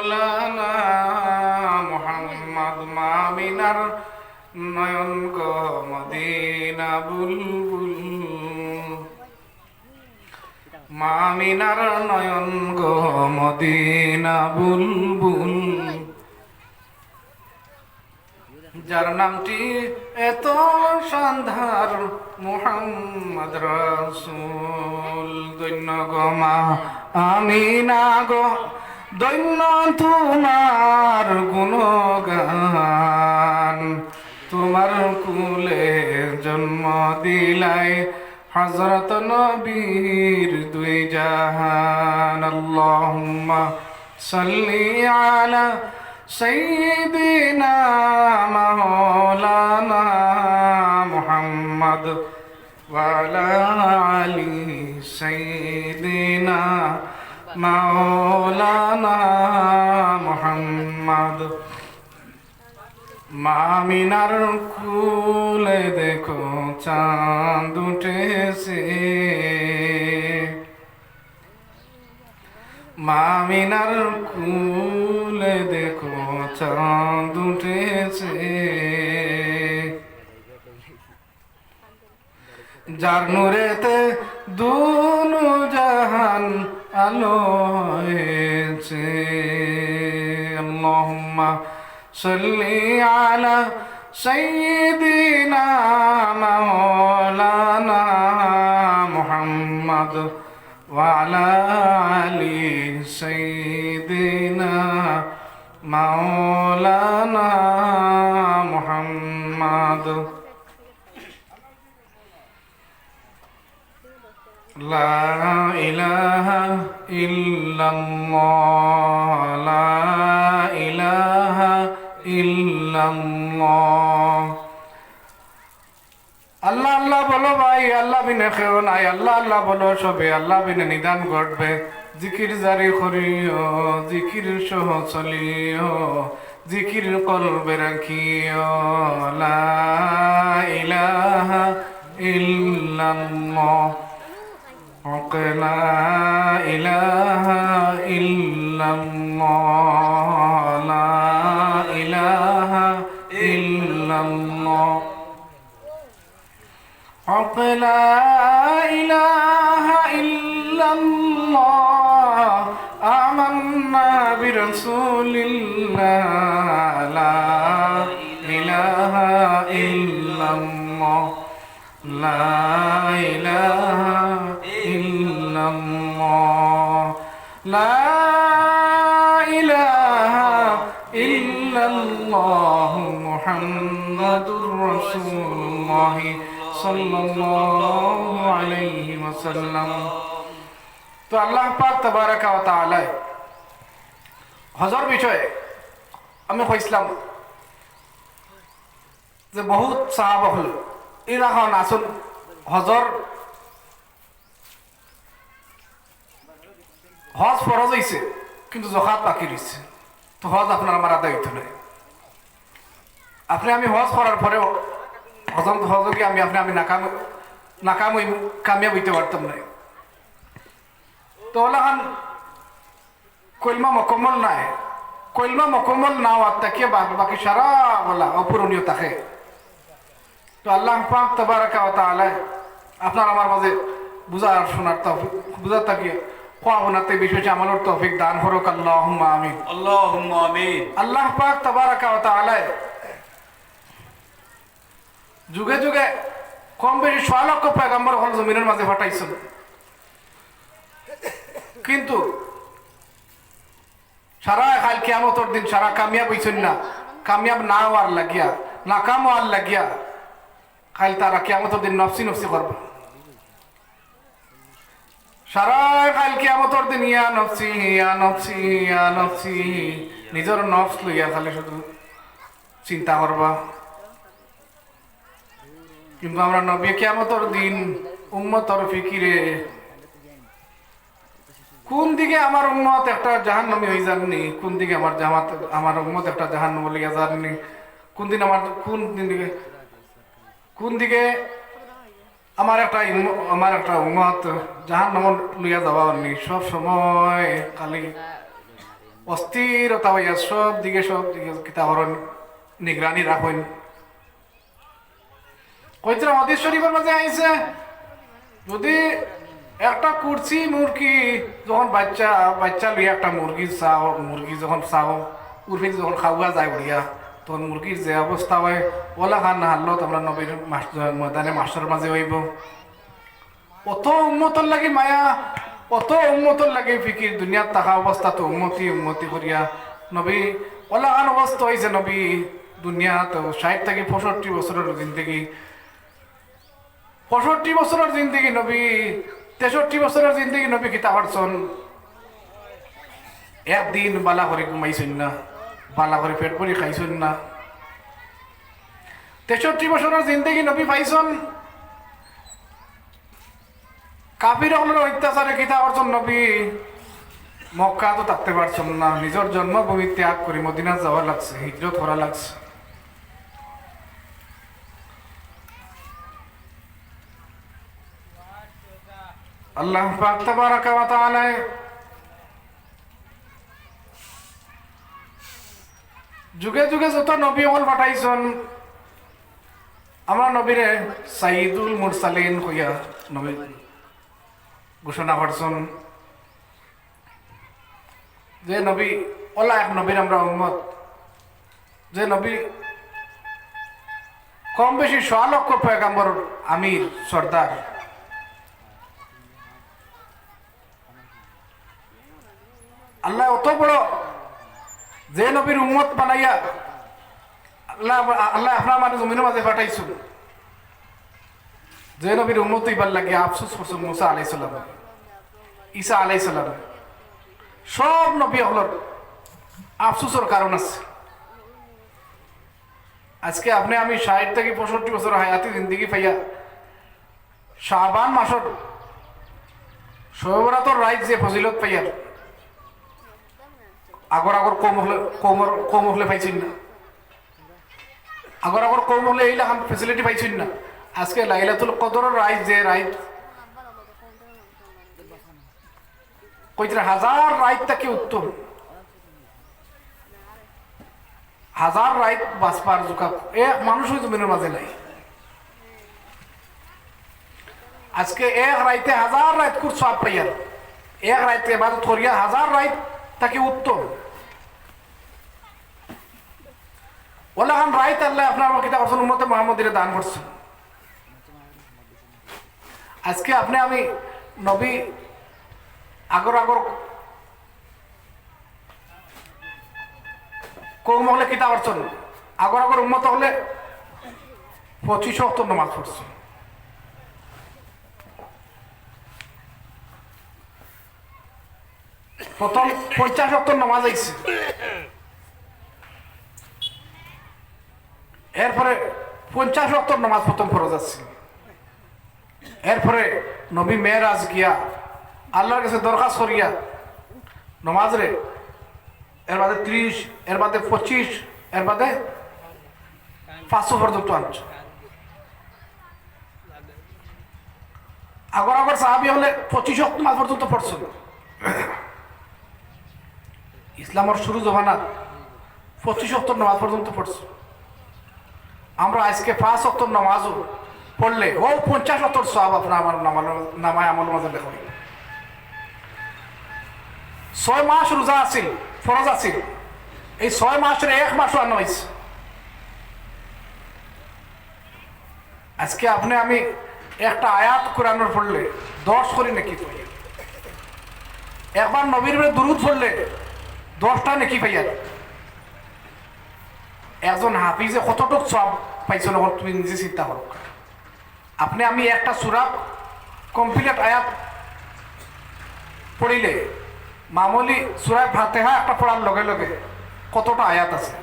মাওলানা মুহাম্মদ মামিনার নয়ন গো Medina বুলবুল মামিনার নয়ন গো Medina বুলবুল যার নামটি এত সন্ধার মুহাম্মদ রাসূল দৈন্য গো মা আমিনা গো দৈন্য তোমার গুণগান তোমার কুলে জন্ম দিলাই হযরত নবীর দুই জাহান আল্লাহুম্মা সাল্লি আলা সাইয়্যিদিনা মাওলানা মুহাম্মদ ওয়া আলা আলি সাইয়্যিদিনা মাওলানা মুহাম্মদ মামিনার কুলে দেখো চাঁদ উঠেছে মামিনার কুলে দেখো চাঁদ উঠেছে যার নূরেতে দুনু জাহান আলো হয়েছে আল্লাহুম্মা সাল্লি আলা সাইয়্যিদিনা মাওলানা মুহাম্মদ ওয়া আলা আলি সাইয়্যিদিনা মাওলানা মুহাম্মদ লা ইলাহা ইল্লাল্লাহ লা ইলাহা ইল্লাল্লাহ আল্লাহ আল্লাহ বলো ভাই আল্লাহ বিনে কেউ নাই আল্লাহ আল্লাহ বলো সবে আল্লাহ বিনে নিদান ঘটবে জিকির জারি করিও জিকির সহ চলিও জিকির কলবে রাখিও লা ইলাহা ইল্লাল্লাহ লা ইলাহা ইল্লাল্লাহ লা ইলাহা ইল্লাল্লাহ লা ইলাহা ইল্লাল্লাহ আমান্না বিরাসূলিল্লাহ লা ইলাহা ইল্লাল্লাহ লা ইলাহা ইল্লাল্লাহ লা ইলাহা ইল্লাল্লাহ মুহাম্মাদুর রাসূলুল্লাহ সাল্লাল্লাহু আলাইহি ওয়াসাল্লাম। তো আল্লাহ পাক তাবারাকা ওয়া তাআলা হজর বিষয়ে আমি কইছিলাম যে বহুত সাহাবা হল এরা হন আসল হজর হজ ফরজ হইছে কিন্তু যাকাত বাকি রইছে তো হজ আপনার আমার আদায় হইতো না আপনি আমি হজ করার পরেও হজকে আমি নাকাম কামিয়াব হইতে পারতাম না তো ওলাখান কলমা মকম্মল নাই কলমা মকম্মল না হওয়ার তাকে বাকি সারা বলা অপূরণীয় থাকে তো আল্লাহ পাক তাবারাকা ওয়া তাআলা আপনার আমার মাঝে বুঝার শোনার তৌফিক বুঝার তাকিয়ে কোয়াবনাতে বিষয়ে আমলের তৌফিক দান করুক আল্লাহুম্মা আমিন আল্লাহুম্মা আমিন। আল্লাহ পাক তাবারাকা ওয়া তাআলা যুগে যুগে কম বেশি ৬ লক্ষ পয়গম্বর হল জমিনের মাঝে পাঠাইছিল কিন্তু সারা কাল কিয়ামতের দিন সারা কামিয়াব হইছেন না কামিয়াব না হওয়ার লাগিয়া নাকাম হওয়ার লাগিয়া কাল তারা কিয়ামতের দিন নফসি নফসি করবে সারা কাল কিয়ামতের দিন ইয়া নফসি ইয়া নফসি ইয়া নফসি নিজের নফস লইয়া খালি শুধু চিন্তা করবা কিন্তু আমরা নবী কিয়ামতের দিন উম্মতর ফিকিরে কোন দিকে আমার উম্মত একটা জাহান্নামী হয়ে যাননি কোন দিকে আমার উম্মত একটা জাহান্নাম লিয়া যাননি কোন দিকে আমার একটা উম্মত জাহান্নাম লইয়া যাওয়ারনি সব সময় খালি অস্থিরতা হইয়া সব দিকে কিতাবর নিগরানি রাখেন। কইতরা হাদিস শরীফের মাঝে আইছে যদি একটা কুরসি মুরগি যখন বাচ্চা লইয়া একটা মুরগি যখন চাও উর্ফি যখন খাওয়া যায় বলিয়া তখন মুরগির যে অবস্থা হয় ওলা খান না হারলো তোমরা নবীর ময়দানে মাস্টার মাঝে হইব। অত উন্মতর লাগে মায়া, অত উন্মতর লাগে ফিকির, দুনিয়ার থাকা অবস্থা তো উন্মতি করিয়া নবী ওলা খান অবস্থা হয়েছে। নবী দুনিয়া তো 60 থেকে 65 বছরের জিন্দগি, 65 বছরের জিন্দগি নবী, 63 বছরের জিন্দগি নবী কিতা করছেন। একদিন বালা করে ঘুমাইছেন না, বালা করে পেট ভরি খাইছেন না। 63 বছরের জিন্দগি নবী পাইছেন। কাফির হলের অত্যাচারে কিতা করছেন নবী মক্কা তো থাকতে পারছেন না, নিজের জন্মভূমি ত্যাগ করে মদিনা যাওয়া লাগছে, হিজরত করা লাগছে। আল্লাহ পাক তাবারাকা ওয়া তাআলা যুগে যুগে যত নবী হল পাঠাইছেন, আমরা নবীরে সাইয়্যিদুল মুরসালিন কইয়া নবী ঘোষণা করছেন যে নবী ওলা এক নবীর আমরা উম্মত, যে নবী কম বেশি 100 লক্ষ পয়গাম্বর আমির সর্দার। আল্লাহ অত বড় যে নবীর উম্মত বানাইয়া আল্লাহ আপনার মানে জমিনের মাঝে পাঠাইছিল, যে নবীর উম্মত ইবার লাগে আফসোস করছেন মুসা আলাইহিস সালাম, ঈসা আলাইহিস সালাম, সব নবী হলর আফসোসের কারণ আছে। আজকে আপনি আমি 60 থেকে 65 বছর হায়াতি জিন্দগি পাইয়া শাবান মাসের শোভরাতর রাইত যে ফজিলত পাইয়া আগর কম হলে পাইছেন না, আগর কম হলে এইরকম ফেসিলিটি পাইছেন না। আজকে লাইলাতুল কদরের রাইত যে রাইত কইতরা হাজার রাইত থেকে উত্তম, হাজার রাইত বাঁচবার জোকা এক মানুষই জমিনের মাঝে নাই। আজকে এক রাইতে হাজার রাইত খুব সব পাইয়ার, এক রাইতে ইবাদত করিয়া হাজার রাইত তাকে উত্তম। ওলাখান রাইত আল্লাহ আপনার কিতাব করছেন উম্মতে মুহাম্মদীরে দান করছেন। আজকে আপনি আমি নবী আগর কৌম হলে কিতাব করছেন, আগর উম্মত হলে 25 ওয়াক্ত নামাজ পড়ছেন। প্রথম 50 ওয়াক্ত নামাজ আইছে, এরপরে 50 ওয়াক্ত নামাজ প্রথম ফরজ আছে। এরপরে নবী মেরাজ গিয়া আল্লাহর কাছে দরখাস্ত করিয়া নমাজ রে এর বাদে 30, এর বাদে 25, এর বাদে 500 পর্যন্ত আনছে। আগর সাহাবি হলে 25 ওয়াক্ত নামাজ পর্যন্ত পড়ছিল। ইসলামের শুরু জমানা 25 ওয়াক্ত নামাজ পর্যন্ত পড়ছে। আমরা আজকে 5 ওয়াক্ত নামাজও পড়লে ও 50 ওয়াক্ত সওয়াব আপনার আমার নামায় আমল মাঝে লেখা হইল। 6 মাস রোজা আছিল, ফরজ আছিল, এই 6 মাসের 1 মাসও আনা হয়েছে। আজকে আপনি আমি একটা আয়াত কোরআনের পড়লে 10 করি নাকি পাই, একবার নবীর দুরূদ পড়লে 10টা নাকি পাইয়া। একজন হাফিজে কতটুক সব পাইছো না তুমি নিজে চিন্তা করো। আপনি আমি একটা সূরা কমপ্লিট আয়াত পড়িলে মামুলি সূরা ফাতিহা একটা পড়ার লগে লগে কতটা আয়াত আছে?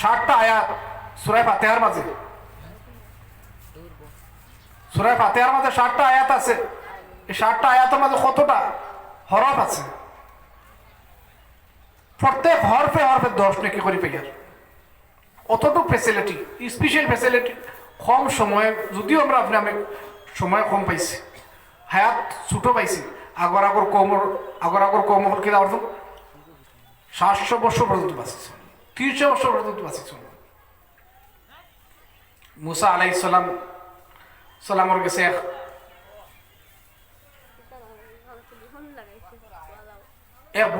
60টা আয়াত সূরা ফাতিহার মাঝে। সূরা ফাতিহার মাঝে 60টা আয়াত আছে। এই 60টা আয়াতের মাঝে কতটা হরফ আছে? প্রত্যেক হরফে হরফে 10 নাকি করে পাইয়ার। অতটুকু ফেসিলিটি, স্পেশাল ফেসিলিটি কম সময়ে, যদিও আমরা আমি সময় কম পাইছি, হায়াত ছোটো পাইছি। আগর কম কিনা অর্থ 700 বছর পর্যন্ত বাঁচিয়েছেন, 300 বছর পর্যন্ত বাঁচিয়েছেন। মুসা আলাইহিস সালামর কাছে এক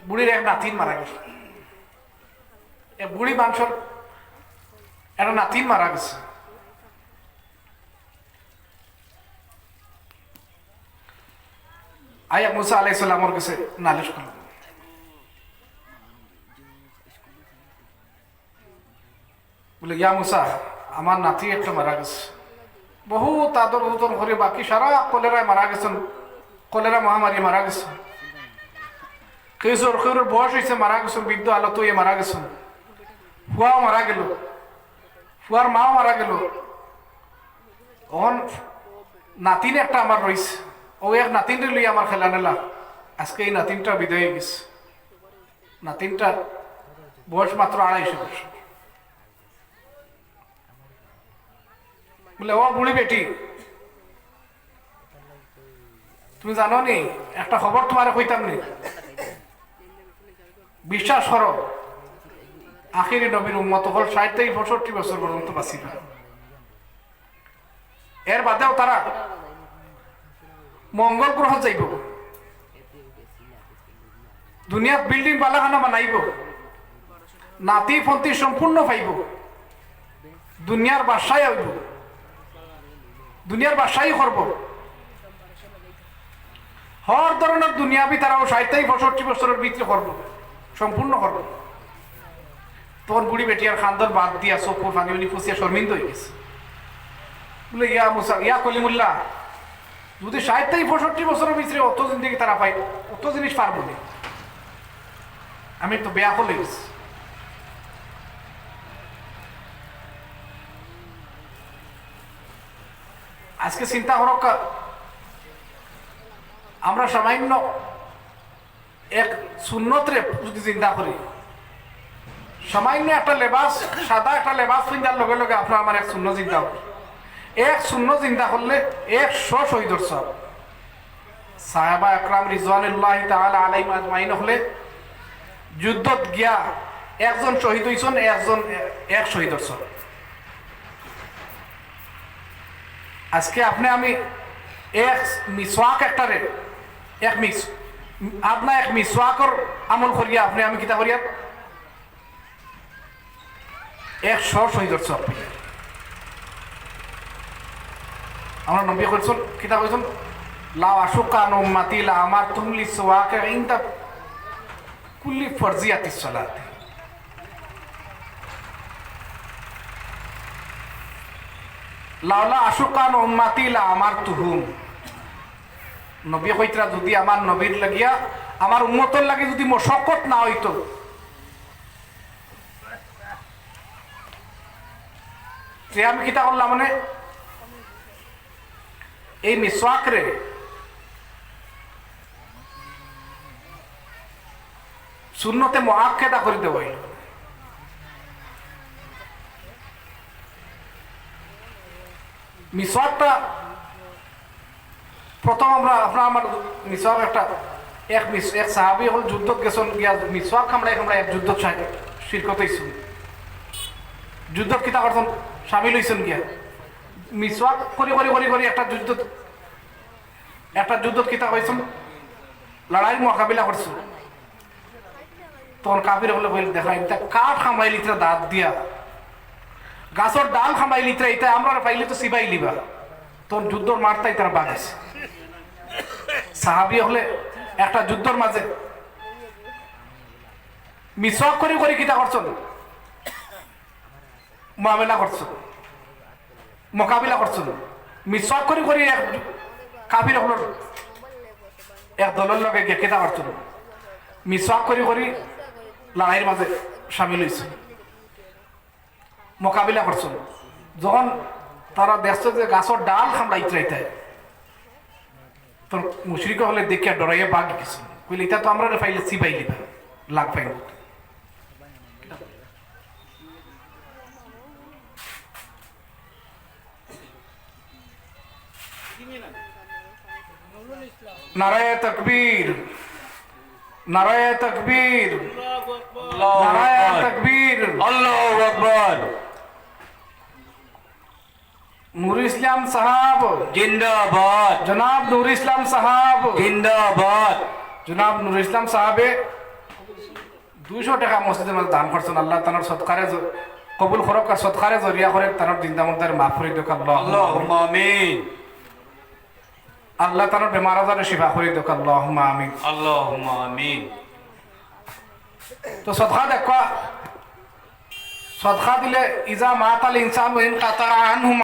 বুড়ির এক নাতিন মারা গেছে। এক বুড়ি মানুষের একটা নাতিন মারা গেছে। আয়া মুসা আলাইহিস সালামর কাছে নালিশ করল, বলে ইয়া মুসা, আমার নাতি একটা মারা গেছে, বহুত আদর উদর করে, বাকি সারা কলেরায় মারা গেছেন, কলেরা মহামারী মারা গেছে। কেউর বয়স হয়েছে মারা গেছেন, বৃদ্ধ আলত ইয়ে মারা গেছেন, ফুয়াও মারা গেল, ফুয়ার মাও মারা গেল। তখন নাতিন একটা আমার রয়েছে, ও এক নাতিনরে লইয়া আমার খেলা নেলা। আজকে এই নাতিনটা বিদায় হয়ে গেছে। নাতিনটার বয়স মাত্র 250 বছর। বলে ও বুড়ি বেটি, তুমি জানো নি একটা খবর তোমার কইতাম নি, বিশ্বাস করো আখিরি নবীর উম্মত হল 60 থেকে 65 বছর পর্যন্ত বাঁচিবে। এর বাদেও তারা মঙ্গল গ্রহ যাইব, দুনিয়াত বিল্ডিং বালাখানা বানাইব, নাতি ফন্তি সম্পূর্ণ পাইব, দুনিয়ার বাসায় হইব, দুনিয়ার বাসাই করব, হর ধরনের দুনিয়াবি তারাও 60 থেকে 65 বছরের ভিতরে করব, সম্পূর্ণ করব। তোর বুড়ি বেটি আর খান্দর বাদ দিয়া চকুর পানি উনি ফুসিয়া শর্মিন্দ হয়ে গেছে। বলে ইয়া মুসা, ইয়া কলিমুল্লাহ, যদি 60 থেকে 65 বছরের ভিতরে অত জিনিস তারা পাই, অত জিনিস পারবো না, আমি তো বেয়া হলে গেছি। আজকে চিন্তা করো, আমরা সামান্য এক সুন্নতরে যদি চিন্তা করি, সামান্য একটা লেবাস, সাদা একটা লেবাস চিন্তার লগে লগে আপনার আমার এক শূন্য চিন্তা হবে। এক শূন্য চিন্তা করলে 100 শহীদর সব। সাহাবা আকরাম রিজওয়ানুল্লাহি তাআলা আলাইহিম আজমাইন হলে যুদ্ধত গিয়া একজন শহীদ হইছেন, এক শহীদর সব। আজকে আপনি আমি এক মিসওয়াক একটারে আপনার এক মিসওয়াকর আমল করিয়া আপনি আমি কিতা করিয়া 100 শহীদর সব। আমরা নবী কইছেন কিতা কইছেন, লা আশুকা আন উম্মতি লা আমারতুম লিসওয়াকা ইনদা কুল্লি ফরজিয়াতিস সালাত। লাউলা আশুকা আন উম্মতি লা আমারতুহুম, নবী কইতরা যদি আমার নবীর লাগিয়া আমার উম্মতের লাগি যদি মশক্কত না হইতো, যে আমি কিতা করলাম মানে এই মিসওয়াকরে সুন্নতে মুআক্কাদা করে দেব। মিসওয়াকটা প্রথম আপনার আমার মিসওয়াক একটা এক সাহাবী হল যুদ্ধত গেছেন, গিয়া মিসওয়াক কামড়াই এক যুদ্ধত শিরকত হইছেন, যুদ্ধত কিতা করছেন সামিল হইছেন, গিয়া মিসওয়াক করি একটা যুদ্ধত কিতা হয়েছেন, লড়াইয়ের মোকাবিলা করছেন। তখন কাবির হলে বলে দেখা এটা কাঠ খামাই লিত্রা দাঁত দিয়া, গাছর ডাল খামাই লিত্রা, এটা আমরা পাইলে তো সিবাই লিবা। তখন যুদ্ধর মারতাই তারা বাগেছে। সাহাবি হলে একটা যুদ্ধর মাঝে মিসওয়াক করি কিতা করছেন, মোকাবিলা করছেন, মিসওয়াক করি এক কাবির হল এক দলের লগে কেতা করছেন, মিসওয়াক করি লড়াইয়ের মাঝে সামিল হয়েছে, মোকাবিলা করছেন। যখন তারা দেখছে যে গাছর ডাল খামড়াইতে, তোর মুশরিক হলে দেখিয়া ডরাইয়া বাঘ গেছে, কইলে এটা তো আমরা পাইলে সিপাই লিবা লাগ পাইল। নারায়ে তাকবীর, নারায়ে তাকবীর, নারায়ে তাকবীর। আল্লাহু আকবার। নূর ইসলাম সাহাব, জিন্দাবাদ, জনাব নূর ইসলাম সাহাব, জিন্দাবাদ। জনাব নূর ইসলাম সাহাবে 200 টাকা মসজিদের মধ্যে দান করছেন। আল্লাহ তানার সৎকারে কবুল করক আর সৎকারে জরিয়া করে তানার জিন্দামন্দার মাফ করে দেখ আল্লাহ। আল্লাহুম্মা আমিন, আল্লাহ তানার বেমার আজারে শিফা করে দেখ আল্লাহুম্মা আমিন। আল্লাহুম্মা আমিন। তো সদকা দেখো, সদকা দিলে ইজা মাতাল ইনসান ইন কাতা আনহু